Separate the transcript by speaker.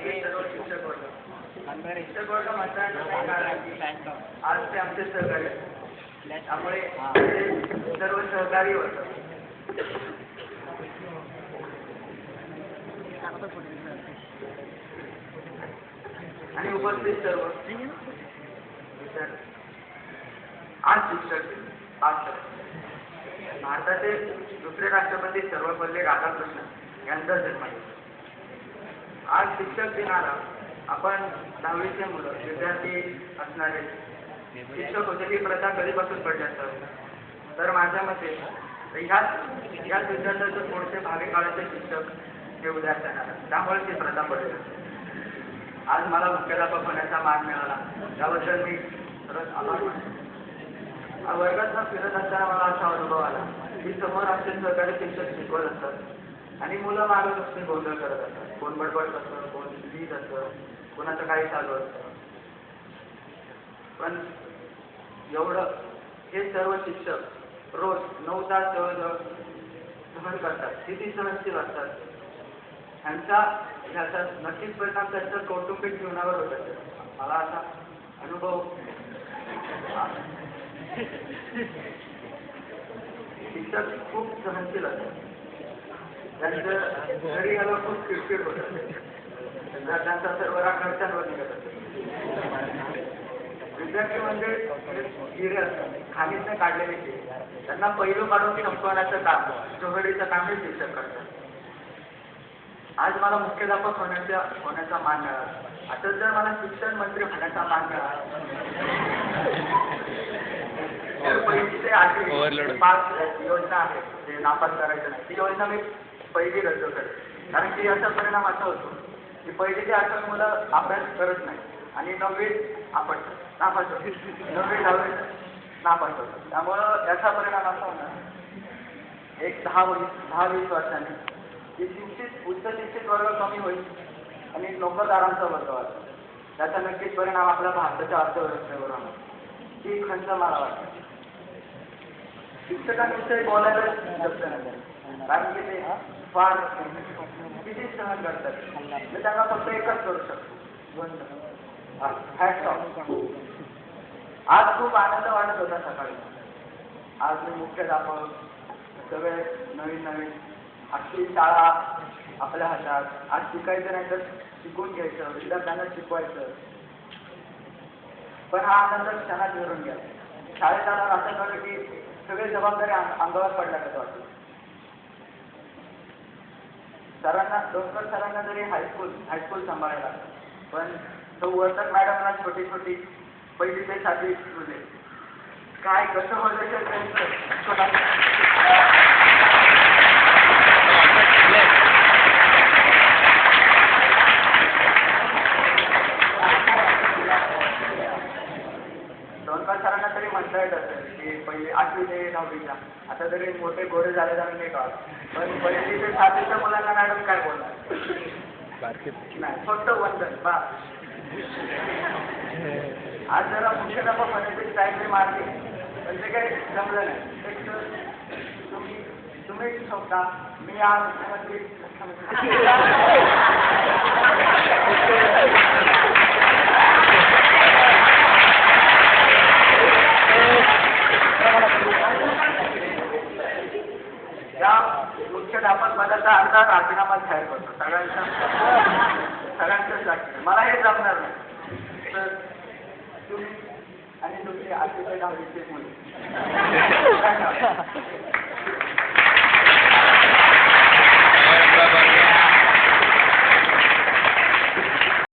Speaker 1: की सर्व शिक्षक वर्ग. शिक्षक वर्ग म्हणताना काय कारण आहे की आज ते आमचे सहकारी आहेत. त्यामुळे ते सर्व सहकारी वर्ग आणि उपस्थित सर्व विद्यार्थी. आज शिक्षक दिन भारताचे दुसरे राष्ट्रपती सर्वपल्ली राधाकृष्णन यांचा जन्म आहे. आज शिक्षक दिनाला आपण 10वीचे मुलं विद्यार्थी असणारे शिक्षक होते ही प्रथा कधीपासून पडली असावी. तर माझ्या मते ह्याच विद्यार्थ्यांचे पुढचे भावी काळाचे शिक्षक हे उदयास येणार, त्यामुळे ती प्रथा पडली. आज मला मुख्याध्यापक होण्याचा मान मिळाला, त्याबद्दल मी खरंच आभार मानतो. वर्गात फिरत असताना मला असा अनुभव आला की समोर आमचे सहकारी शिक्षक शिकवत असतात आणि मुलं मागं नुसते गोंधळ करत असतात. कोण बडबड करतं, कोण लिहित असतं, कोणाचं काही चालू असतं. पण एवढं हे सर्व शिक्षक रोज 9 तास जवळजवळ सहन करतात, किती सहनशील असतात. ह्याचा नक्कीच परिणाम त्यांच्या कौटुंबिक जीवनावर होत असेल. मला असा अनुभव शिक्षक खूप सहनशील असतात. त्यांचं घरी गेलं खूप चिडचिड होत असते. त्यांचा सर्व राग घरच्यांवर निघत असते. विद्यार्थी म्हणजे हिरे असतात, खाणीतनं काढलेले ते. त्यांना पहिलं काढून संपवण्याचं काम, चोहडीचं काम हे शिक्षक करतात. आज मला मुख्याध्यापक होण्याचा मान मिळाला. आता जर मला शिक्षण मंत्री होण्याचा मान मिळाला तर पहिली ते 8वी 5 योजना आहे जे नापास करायचं नाही, ती योजना मी पहिली रद्द करेन. कारण की याचा परिणाम असा होतो की पहिली ते 8वी मुलं अभ्यास करत नाही आणि 9वीत आपण नापास होतो, 9वी 10वी नापास होतो. त्यामुळं याचा परिणाम असा होणार एक 10-20 वर्षांनी की उच्च शिक्षित वर्ग कमी होईल आणि नोकरदारांचा वर्ग वाढतो. त्याचा नक्कीच परिणाम आपल्या भारताच्या अर्थव्यवस्थेवर होणार. ही खंत मला वाटते. शिक्षकांविषयी बोलायला शब्द नाही, कारण की ते फार किती सहन करतात. मी त्यांना फक्त एकच करू शकतो, हॅट्स ऑफ. आज खूप आनंद वाटत होता सकाळी. आज मी मुख्याध्यापक, सगळे नवीन अख्खी शाळा आपल्या हातात. आज शिकायचं नाही तर शिकून घ्यायचं, विद्यार्थ्यांना शिकवायचं. पण हा आनंद क्षणात विरून गेला. शाळेत आल्यावर असं झालं की सगळी जबाबदारी अंगावर पडल्याचं वाटतं. डोंगर सरांना जरी हायस्कूल सांभाळायला, पण तो वर्तक मॅडमला छोटी पहिली ते 7वी मुले काय कसं होतं त्यांचं. डोंगर सरांना तरी म्हणता येत असेल की पहिले 8वी ते 10वीच्या आता जरी मोठे गोरे झाले जाऊन नाही का, पण पहिली ते 7वीच्या मुलांना मॅडम काय बोलणार नाही, फक्त वंदन बा. आज जरा मुख्याध्यापक होण्याची स्टाईल मारली पण ते काही जमलं नाही. तुम्ही शकता मी आज मुख्यमंत्री या मुख्याध्यापक पदाचा अर्धा राजीनामा जाहीर करतो सगळ्यांच्याच लागते. मला हे जमणार नाही. तर तुम्ही आणि तुमची 8वी ते 10वीचे मुले